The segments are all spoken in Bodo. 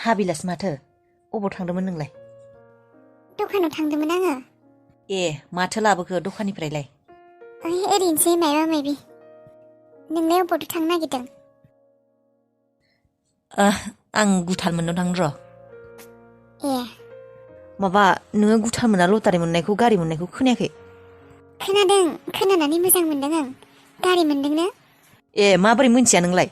हाबिलास माथो अबाव थांदोंमोन नोंलाय? दखानाव थांदोंमोन आङो। ए माथो लाबोखो दखाननिफ्रायलाय? ओरैनोसै माबा माबि। नोंलाय अबावथो थांनो नागिरदों? आं गुथाल मोननाव थांनो र'। ए माबा नोङो गुथाल मोना लटारि मोननायखौ गारि मोननायखौ खोनायाखै? खोनादों, खोनानानै मोजां मोनदों आं। गारि मोनदोंनो? ए माबोरै मिन्थिया नोंलाय?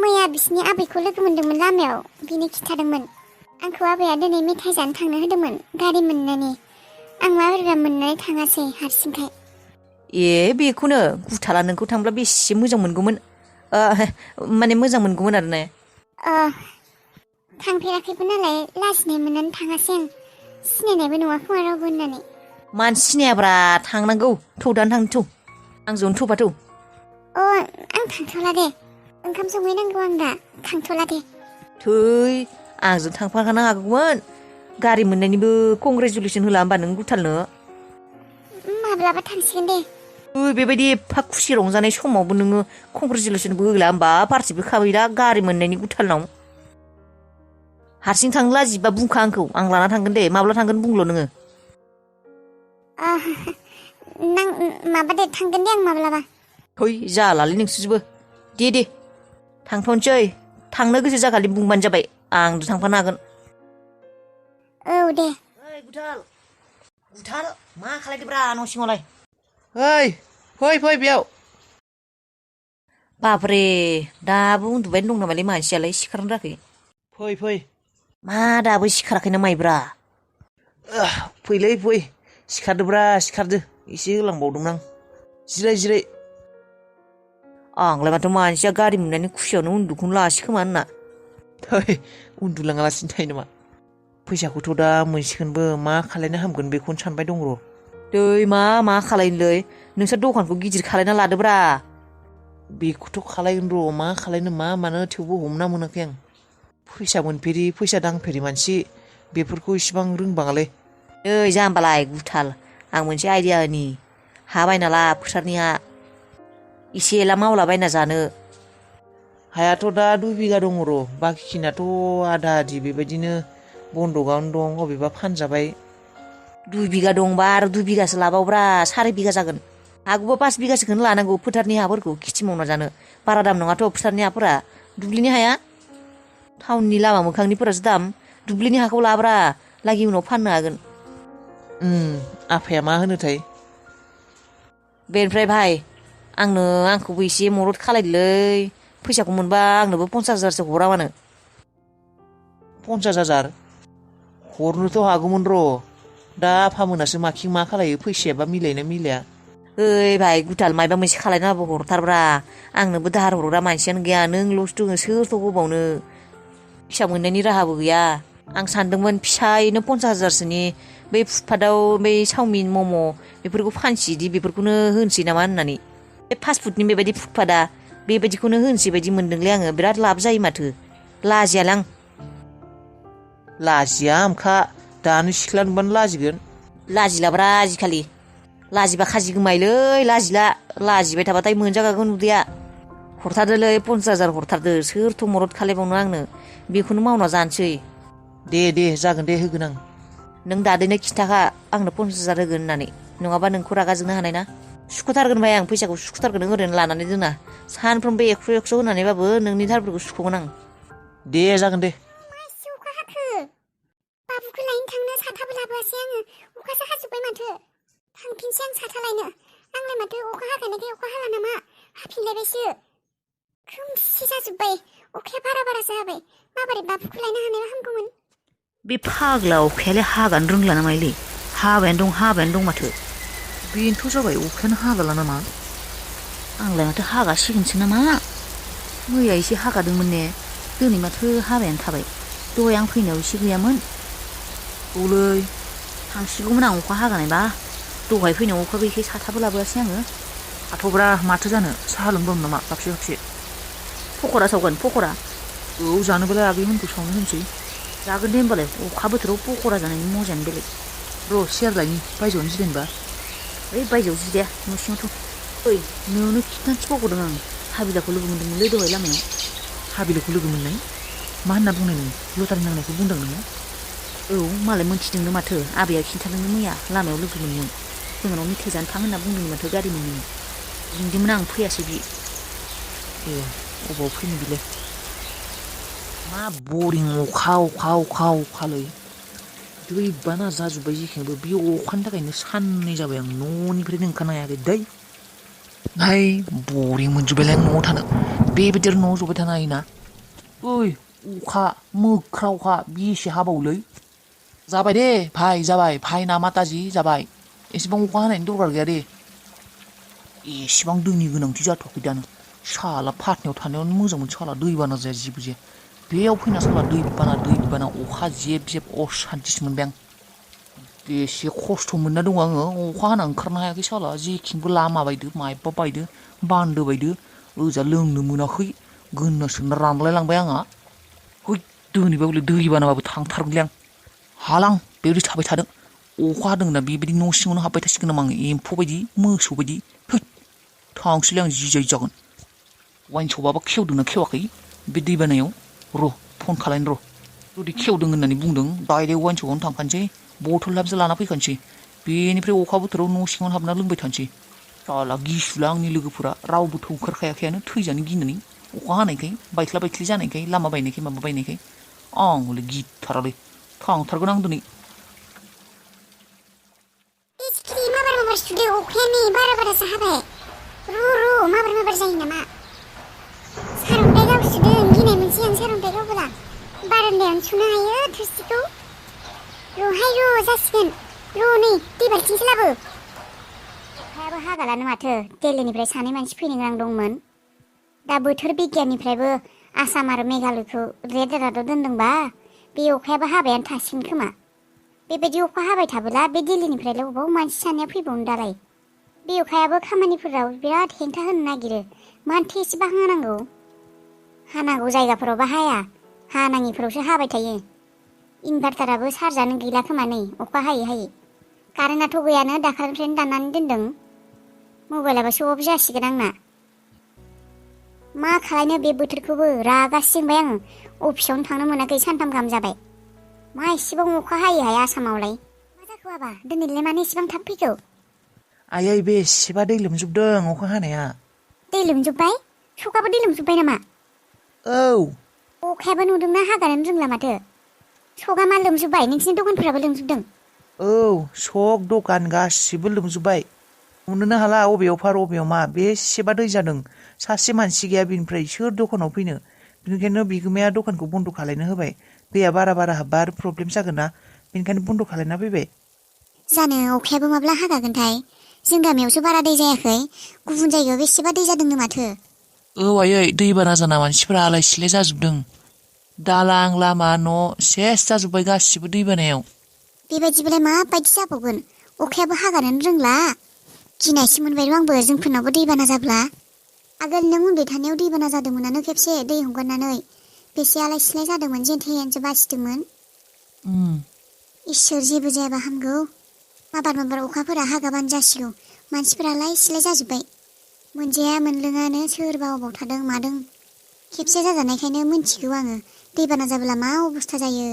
मैया बिसिनि आबैखौ लोगो मोनदोंमोन लामायाव, बिनो खिन्थादोंमोन। आंखौ आबैया दिनै मेथाइ जानो थांनो होदोंमोन गारि मोननायनि। आं माबोरैबा मोननानै थाङासै हारसिंखाय। ए बेखौनो गुथाला नोंखौ थांब्ला बेसे मोजां मोनगौमोन। माने मोजां मोनगौमोन आरो ने। थांफेराखैबो नालाय लाजिनाय मोननानै थाङासै आं। सिनायनायबो नङा खोमा रावबो होननानै। मानसि सिनायाब्रा थांनांगौ थौ दानो थांनो थौ आंजोंनो थौबा थौ। आं थांथ'ला दे। ओंखाम संहैनांगौ आं दा, थांथ'ला दे। थै आंजों थांफाखानो हागौमोन। गारि मोननायनिबो कंग्रेसुलेसन होला होमबा नों गुथालनो? माब्लाबा थांसिगोन दे। बेबायदि एफा खुसि रंजानाय समावबो नोङो कंग्रेसुलेसनबो होला होमबा पार्टिबो खाबैला गारि मोननायनि गुथालनाव। हारसिं थांनो लाजिबा बुंखा आंखौ, आं लाना थांगोन दे। माब्ला थांगोन बुंल' नोङो। माबा दे, थांगोन दे आं माब्लाबा। थै जालालै नोंसोरजोबो। दे थांथ'नोसै। थांनो गोसो जाखालि बुंबानो जाबाय, आंजों थांफानो हागोन। औ दे। ओइ गुथाल मा खालायदोब्रा न' सिङावलाय? ओइ फै बेयाव। बाब्रे दाबो उन्दुबायनो दं नामालै मानसियालाय, सिखारनो रोङाखै? फै मा दाबो सिखाराखैना माइब्रा? फैलै फै, सिखारदोब्रा सिखारदो। एसे होलांबावदोंमोन आं। जिराय। आंलाय माथो मानसिया गारि मोननायनि खुसियावनो उन्दुखौनो लासै खोमा होनना। थै उन्दुलाङालासिनो थायो नामा? फैसाखौथ' दा मोनसिगोनबो, मा खालायनो हामगोन बेखौनो सानबाय दं र'। दै मा खालायनोलै, नोंसोर दखानखौ गिदिर खालायना लादोब्रा। बेखौथ' खालायगोन र', मा खालायनो मा मानो, थेवबो हमना मोनाखै आं। फैसा मोनफेरि, फैसा दांफेरि मानसि, बेफोरखौ इसिबां रोंबाङालै। नै जाम्बालाय गुथाल, आं मोनसे आइडिया होनि। हा बायना ला, फोथारनि हा। इसे एला मावलाबायना जानो। हायाथ' दा 2 बिगा दङ र', बाखिखिनियाथ' आधा आधि बेबायदिनो बन्दकआवनो दं, अबेबा फानजाबाय। 2 बिगा दंबा आरो 2 बिगासो लाबावब्रा, 4 बिगा जागोन। हागौबा 5 बिगासोखौनो लानांगौ फोथारनि हाफोरखौ खेथि मावना जानो। बारा दाम नङाथ' फोथारनि हाफोरा, दुब्लिनि हाया। टाउननि लामा मोखांनिफोरासो दाम। दुब्लिनि हाखौ लाब्रा, लागि उनाव फाननो हागोन। आफाया मा होनोथाय? बेनिफ्राय भाइ, आंखौबो एसे मदद खालायदोलै। फैसाखौ मोनबा आंनोबो 50,000सो हरा मानो? 50,000? हरनोथ' हागौमोन र'। दा आफामोनासो माखिं मा खालायो, फैसायाबा मिलायोना मिलाया। ओइ भाइ गुथाल, मायबा मोनसे खालायना होबा हरथारब्रा। आंनोबो दाहार हरग्रा मानसियानो गैया, नोंल'सो दङ, सोरथ' होबावनो। फिसा मोननायनि राहाबो गैया। आं सानदोंमोन फिसायैनो 50,000सोनि बै फुटपाथाव बै चावमिन मम' बेफोरखौ फानसिदि बेफोरखौनो होनोसै नामा होननानै। बे फास्टफुडनि बेबायदि फुटपाथआ, बेबायदिखौनो होनोसै बायदि मोनदोंलै आङो। बिराद लाब जायो माथो, लाजियालां। लाजिया हामखा, दानो सिख्ला नुबानो लाजिगोन। लाजिलाब्रा आजिखालि। लाजिबा खाजि गोमायोलै, लाजिबाय थाबाथाय मोनजागागोन उदैया। हरथारदोलै 50,000 हरथारदो, सोरथ' मदद खालायबावनो आंनो। बेखौनो मावना जानोसै। दे जागोन दे, होगोन आं। नों दादैनो खिन्थाखा आंनो 50,000 होगोन होननानै, नङाबा नोंखौ रागा जोंनो हानाय ना। सुख'थारगोन भाइ, आं फैसाखौ सुख'थारगोन, नों ओरैनो लानानै दोना। सानफ्रोमबो 100 होनानैबाबो नोंनि दाहारफोरखौ सुख'गोन आं। दे जागोन दे। मासि अखा हाखो? बाबुखौ लायनो थांनो साथाबो लाबोआसै आङो, अखासो हाजोब्बाय माथो। थांफिनसै आं साथा लायनो। आंलाय माथो अखा हागानायखाय अखा हाला नामा हाफिनलायबायसो। खोमसि जाजोब्बाय, अखाया बारासो हाबाय। माबोरै बाबुखौ लायनो हानायबा हामगौमोन। बे फाग्ला अखायालाय हागानो रोंला नामालै? हाबायानो दं माथो। बेनोथ' जाबाय, अखायानो हागाला नामा? आंलाय माथो हागासिगोनसो नामा? मैया एसे हागादोंमोन ने, दिनै माथो हाबायानो थाबाय। दहाय आं फैनायाव एसे गैयामोन। औलै, थांसिगौमोन आं अखा हागानायबा। दहाय फैनायाव अखा गैयैखाय साथाबो लाबोआसै आङो। हाथ'ब्रा, माथो जानो, साहा लोंबावनो नामा खाबसे? पक'रा सावगोन, पक'रा? औ, जानोबालाय आगैमोनखौ सावनो होनसै। जागोन दे होमबालाय, अखा बोथोराव पक'रा जानायनि मजायानो बेलेग। र' सियार लायनि, बायजोआवनो जिरायनोबा। ओइ बायजोआव जिराया, न' सिङावथ'। ओइ नोंनो खिन्थानोसो बावगारदों आं, हाबिलाखौ लोगो मोन्दोंमोनलै दहाय लामायाव। हाबिलाखौ लोगो मोननाय? मा होनना बुंनाय नों लटारि नांनायखौ बुंदों नोङो औ मालाय मोनथिदोंनो माथो आबैया खिन्थादोंनो मैया लामायाव लोगो मोनदों जोंनाव मेथाइ जानो थां होनना बुंदोंनो माथो गारि मोनो लिंदोंमोन आं फैयासै बि ए अबाव फैनो बिलाय मा बरिं अखालै दैबाना जाजोब्बाय जेखेंबो बे अखानि थाखायनो साननै जाबाय आं न'निफ्रायनो ओंखारनो हायाखै दै भाई बरिं मोनजोब्बायलाय न'आव थानो बेबायदि न'आव जबाय थानो हायोना ओइ अखा मोख्रा अखा बेसे हाबावलै जाबाय दे भाई जाबाय भाइना माताजि जाबाय एसेबां अखा हानायनि दरकार गैया दे एसेबां दैनि गोनांथि जाथ'वाखै दानो साला फाटनायाव थानायावनो मोजांमोन साला दैबाना जाया जेबो जाया बेयाव फैना साला दैबाना अखा जेब जेब असान्थिसो मोनबाय आं बेसे खस्थ' मोनना दं आङो अखा हाना ओंखारनो हायाखै साला जेथिंबो लामा बायदो मायबा बायदो बान्दो बायदो ओजा लोंनो मोनाखै गोनना सोनना रानलायलांबाय आंहा है दोनैबा हले दैबानाबाबो थांथारगोनलै आं हालां बेबायदि थाबाय थादों अखा हादोंना बेबायदि न' सिङावनो हाबबाय थासिगोन नामा आङो एम्फौ बायदि मोसौ बायदि है थांसैलै आं जि जायो जागोन वाइन सपाबा खेवदोंना खेवाखै बे दैबानायाव र' फन खालायनो र' जुदि खेवदों होननानै बुंदों डाइरेक्ट वाइन सपावनो थांखानोसै बथल लाबसो लाना फैखानोसै बेनिफ्राय अखा बोथोराव न' सिङावनो हाबना लोंबाय थानोसै साला गिसुला आंनि लोगोफोरा रावबोथ' ओंखारखायाखैयानो थैजानो गिनानै अखा हानायखाय बायख्ला बायख्लि जानायखाय लामा बायनायखाय माबा बायनायखाय आं हले गिथारालै थांथारगोन आं दिनै सिखिरि माबार सुदो अखायानो बारासो हाबाय र' माबार जायो नामा सारअन्थाइ गावसोदों गिनाय मोनसै आं सारअन्थाइ गावबोला बारान्दायावनो सुनो हायो थोरसिखौ र' जासिगोन र' नै दै बाल्थिंसो लाबो अखायाबो हागालानो माथो दिल्लीनिफ्राय सानै मानसि फैनो गोनां दंमोन दा बोथोर बिगियाननिफ्रायबो आसाम आरो मेघालयखौ रेड एलार्टआव दोनदोंबा बे अखायाबो हाबायानो थासिगोन खोमा बेबायदि अखा हाबाय थाबोला बे दिल्लीनिफ्रायलाय अबाव मानसि सानैया फैबावनो दालाय बे अखायाबो खामानिफोराव बिराद हेंथा होनो नागिरो मानोथो एसेबां हानांगौ जायगाफोरावबा हाया हानाङिफोरावसो हाबाय थायो इनभार्टाराबो चार्जानो गैला खोमा नै अखा हायै कारेन्टआथ' गैयानो दाखालिनिफ्रायनो दाननानै दोनदों मबाइलाबो अफ जासिगोन आंना मा खालायनो बे बोथोरखौबो रागासो जोंबाय आङो अफिसावनो थांनो मोनाखै सानथाम गाहाम जाबाय मा एसेबां अखा हायोहाय आसामावलाय मा जाखो बाबा दिनैलाय मानो एसेबां थाब फैखो आयै बेसेबा दै लोमजोबदों अखा हानाया दै लोमजोब्बाय सखाबो दै लोमजोब्बाय नामा औ अखायाबो नुदोंना हागानो रोंला माथो सगा मा लोमजोब्बाय नोंसिनि दखानफोराबो लोमजोबदों औ सक दखान गासिबो लोमजोब्बाय नुनोनो हाला अबेयाव फार अबेयाव मा बेसेबा दै जादों सासे मानसि गैया बिनिफ्राय सोर दखानाव फैनो बेनिखायनो बिगोमाया दखानखौ बन्द' खालायनो होबाय दैया बारा हाबबा आरो प्रब्लेम जागोन ना बेनिखायनो बन्द' खालायना फैबाय जानो अखायाबो माब्ला हागागोनथाय जों गामियावसो बारा दै जायाखै गुबुन जायगायाव बेसेबा दै जादोंनो माथो औ आयै दैबाना जाना मानसिफोरा आलाय सिलाय जाजोबदों दालां लामा न' सेस जाजोब्बाय गासिबो दैबानायाव बेबायदिबालाय माबायदि जाबावगोन अखायाबो हागानोनो रोंला गिनायसो मोनबाय आंबो जोंफोरनावबो दैबाना जाब्ला आगोल नों उन्दै थानायाव दैबाना जादोंमोनानो खेबसे दै हगारनानै बेसे आलाय सिलाय जादोंमोन जेनथेनसो बासिदोंमोन इसोर जेबो जायाबा हामगौ माबार अखाफोरा हागाबानो जासिगौ मानसिफोरा आलाय सिलाय जाजोब्बाय मोनजाया मोनलोङानो सोरबा अबाव थादों मादों खेबसे जाजानायखायनो मिन्थिगौ आङो दैबाना जाब्ला मा अबस्था जायो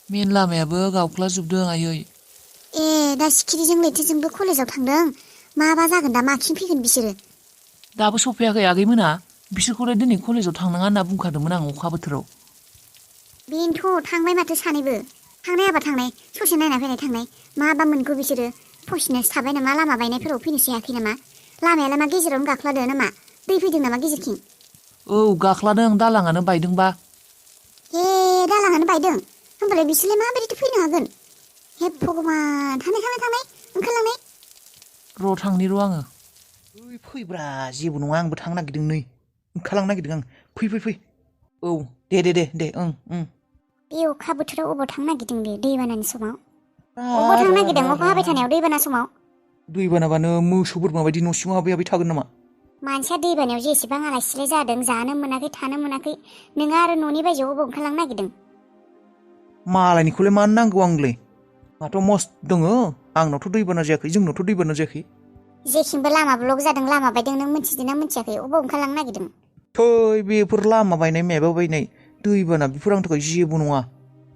मेन लामायाबो गावख्लाजोबदों आयै ए दा सिखिरिजों लैथोजोंबो कलेजाव थांदों माबा जागोन दा माखिं फैगोन बिसोरो दाबो सफैयाखै आगैमोना बिसोरखौलाय दिनै कलेजाव थांनाङा होनना बुंखादोंमोन आं अखा बोथोराव बेनोथ' थांबाय माथो सानैबो थांनायाबा थांनाय ससे नायना फैनाय थांनाय माबा मोनखो बिसोरो फसिनोसो थाबाय नामा लामा बायनायफोराव फैनोसो हायाखै नामा लामायालाय मा गेजेरावनो गाख्लादो नामा दै फैदों नामा गेजेरथिं औ गाख्लादों दालाङानो बायदोंबा हे दालाङानो बायदों होमबालाय बिसोरलाय माबायदिथो फैनो हागोन हे भगबान थांनाय ओंखारलांनाय र' थांनि र' आङो ओइ फैब्रा जेबो नङा आंबो थांनो नागिरदों नै ओंखारलांनो नागिरदों आं फै औ दे ओं बे अखा बोथोराव अबाव थांनो नागिरदों बे दैबानानि समाव अबाव थांनो नागिरदों अखा हाबाय थानायाव दैबाना समाव दैबानाबानो मोसौ बोरमा बायदि न' सिङाव हाबै थागोन नामा मानसिया दैबानायाव जेसेबां आलाय सिलाय जादों जानो मोनाखै थानो मोनाखै नोङो आरो न'नि बायजोआव अबाव ओंखारलांनो नागिरदों मालायनिखौलाय मानो नांगौ आंलाय माथ' मस्त दङ आंनावथ' दैबाना जायाखै जोंनावथ' दैबाना जायाखै जेथिंबो लामा ब्लक जादों लामा बायदों नों मिथिदों ना मिथियाखै अबाव ओंखारलांनो नागिरदों थै बेफोर लामा बायनाय माबा बायनाय दैबाना बेफोर आंनि थाखाय जेबो नङा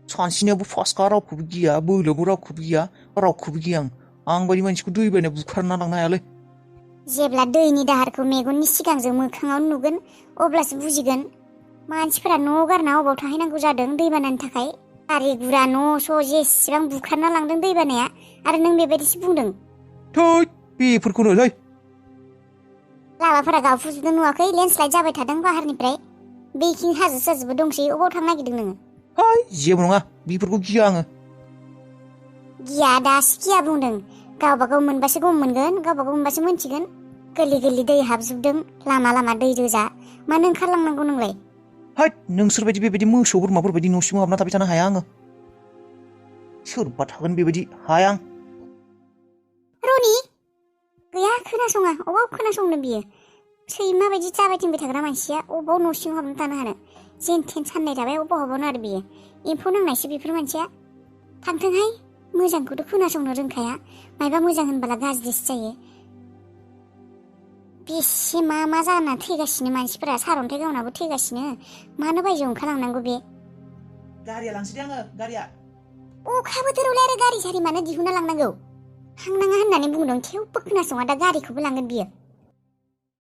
सानस्रिनायावबो फासखा रावखौबो गिया बोलोबो रावखौबो गिया रावखौबो गिया आं बायदि मानसिखौ दैबानाया बुखारना लांनो हायालै जेब्ला दैनि दाहारखौ मेगननि सिगांजों मोखाङावनो नुगोन अब्लासो बुजिगोन मानसिफोरा न' गारना अबाव थाहैनांगौ जादों दैबानानि थाखाय गारि गुरा न' स' जेसेबां बुखारना लांदों दैबानाया आरो नों बेबायदिसो बुंदों थै बेफोरखौनो लै लामाफोरा गावफुजोबदों नुवाखै लेन्डस्लाइड जाबाय थादों बाहारनिफ्राय बेखिं हाजो साजोबो दंसै अबाव थांनो नागिरदों नोङो हाय जेबो नङा बेफोरखौ गिया आङो गिया दासो गिया बुंदों गावबा गाव मोनबासो गम मोनगोन गावबा गाव मोनबासो मोनथिगोन गोरलै गोरलै दै हाबजोबदों लामा लामा दै रोजा मानो ओंखारलांनांगौ नोंलाय हाय नोंसोरबायदि बेबायदि मोसौ बोरमाफोरबायदि न' सिङाव हाबना थाबाय थानो हाया आङो सोरबा थागोन बेबायदि हाया आं रनि गैया खोनासङा अबाव खोनासंनो बियो सैमा बायदि जाबायथिंबाय थाग्रा मानसिया अबाव न' सिङाव हाबना थानो हानो जेन थेन साननाय थाबाय अबाव हाबावनो आरो बियो एम्फौ नांनायसो बेफोर मानसिया थांथोंहाय मोजांखौथ' खोनासंनो रोंखाया मायबा मोजां होनबाला गाज्रिसो जायो बेसे मा जाना थैगासिनो मानसिफोरा सारन्थाइ गावनाबो थैगासिनो मानो बायजोआव ओंखारलांनांगौ बे गारिया लांसै दे आङो गारिया अखा बोथोरावलाय आरो गारि सारि मानो दिहुनना लांनांगौ थांनाङा होननानै बुंदों थेवबो खोनासङा दा गारिखौबो लांगोन बियो